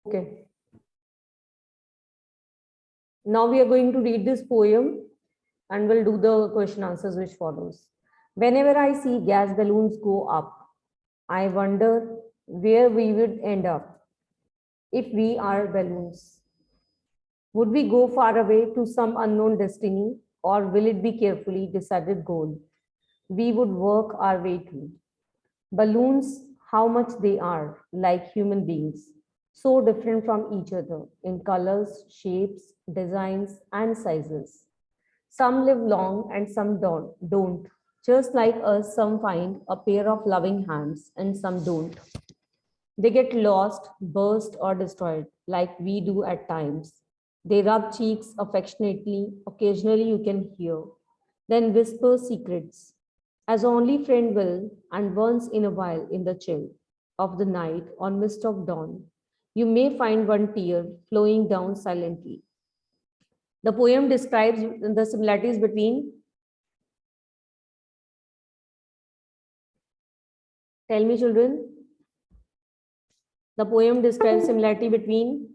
Okay. Now we are going to read this poem and we'll do the question answers which follows. Whenever I see gas balloons go up, I wonder where we would end up if we are balloons. Would we go far away to some unknown destiny, or will it be carefully decided goal we would work our way to? Balloons, how much they are like human beings, so different from each other in colors, shapes, designs, and sizes. Some live long and some don't. Just like us, some find a pair of loving hands and some don't. They get lost, burst, or destroyed like we do at times. They rub cheeks affectionately, occasionally you can hear, then whisper secrets, as only friend will, and once in a while in the chill of the night or mist of dawn, you may find one tear flowing down silently. The poem describes the similarities between, tell me children, the poem describes similarity between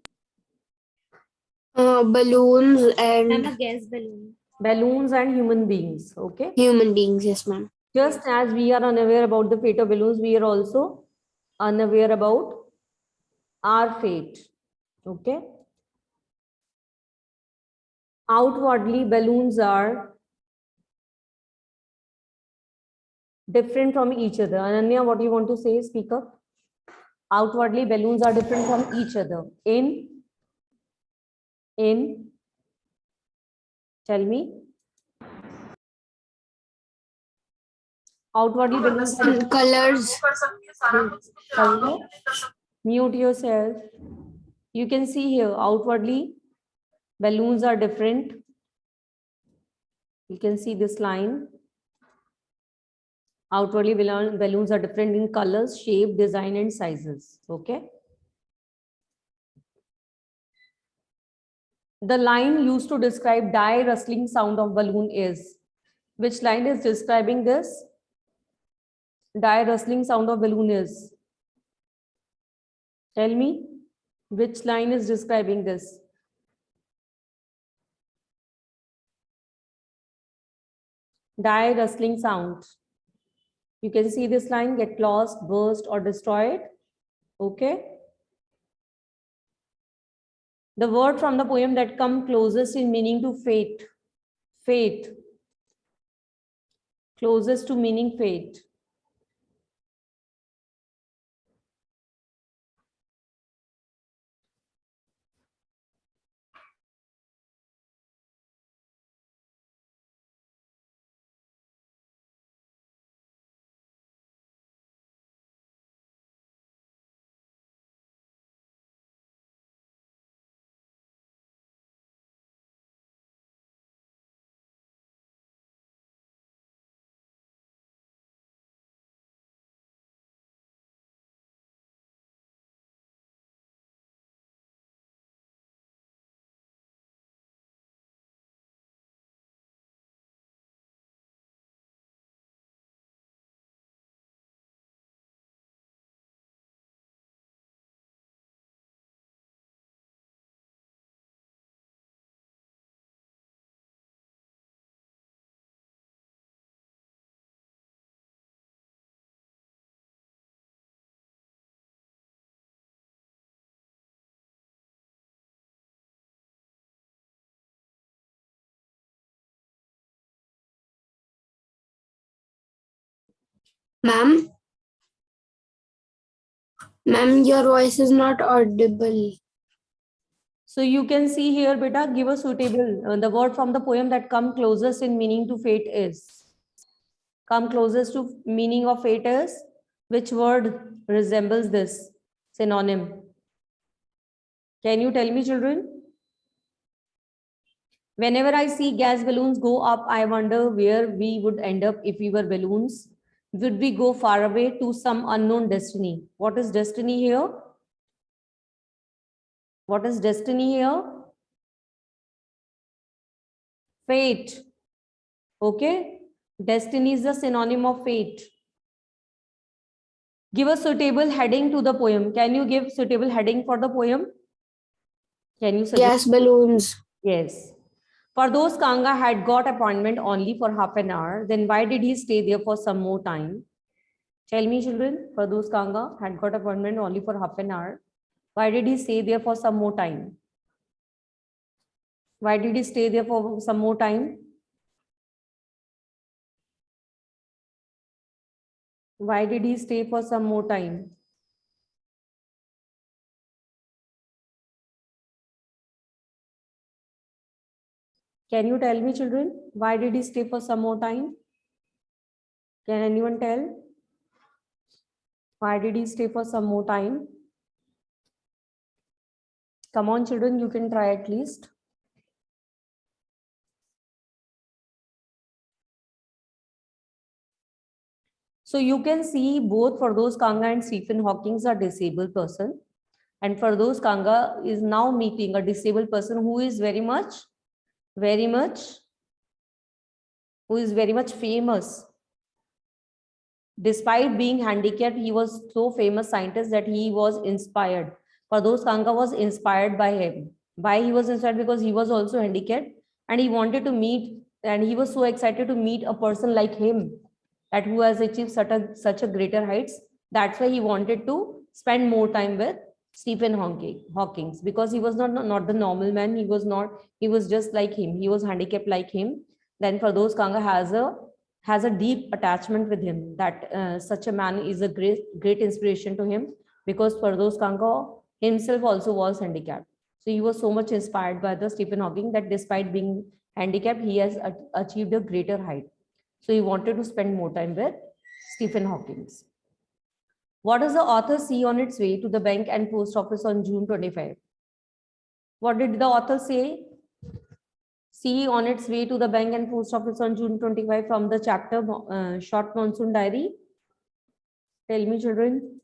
balloons I'm and a gas balloon. balloons and human beings. Okay. human beings. Yes, ma'am. Just as we are unaware about the fate of balloons, we are also unaware about our fate. Okay. Outwardly, balloons are different from each other. Ananya, what do you want to say? Speak up. Outwardly, balloons are different from each other. Tell me. Outwardly, balloons are different. Colors. Mute yourself. You can see here, outwardly, balloons are different. You can see this line. Outwardly, balloons are different in colors, shape, design, and sizes. Okay. The line used to describe die rustling sound of balloon is, which line is describing this? Die rustling sound of balloon is. Tell me, which line is describing this? Die rustling sound. You can see this line, get lost, burst, or destroyed. Okay. The word from the poem that come closest in meaning to fate. Fate. Closest to meaning fate. Ma'am, your voice is not audible. So you can see here, beta, give a suitable, the word from the poem that come closest in meaning to fate is. Come closest to meaning of fate is. Which word resembles this synonym? Can you tell me, children? Whenever I see gas balloons go up, I wonder where we would end up if we were balloons. Would we go far away to some unknown destiny? What is destiny here? What is destiny here? Fate. Okay. Destiny is the synonym of fate. Give a suitable heading to the poem. Can you give suitable heading for the poem? Can you suggest? Gas balloons. Yes. For those Kanga had got appointment only for half an hour, then why did he stay there for some more time? Tell me, children, for those Kanga had got appointment only for half an hour, why did he stay there for some more time? Why did he stay there for some more time? Why did he stay for some more time? Can you tell me, children, why did he stay for some more time? Can anyone tell? Why did he stay for some more time? Come on, children, you can try at least. So you can see both for those Kanga and Stephen Hawking are disabled person. And for those Kanga is now meeting a disabled person who is very much famous. Despite being handicapped, he was so famous scientist that he was inspired. For those Kanga was inspired by him. Why he was inspired? Because he was also handicapped and he wanted to meet, and he was so excited to meet a person like him, that who has achieved such a greater heights. That's why he wanted to spend more time with Stephen Hawking, because he was not the normal man. He was just like him. He was handicapped like him. Then for those Kanga has a deep attachment with him, that such a man is a great inspiration to him, because for those Kanga himself also was handicapped. So he was so much inspired by the Stephen Hawking that despite being handicapped, he has achieved a greater height. So he wanted to spend more time with Stephen Hawking. What does the author see on its way to the bank and post office on June 25? What did the author say? See on its way to the bank and post office on June 25 from the chapter Short Monsoon Diary. Tell me, children.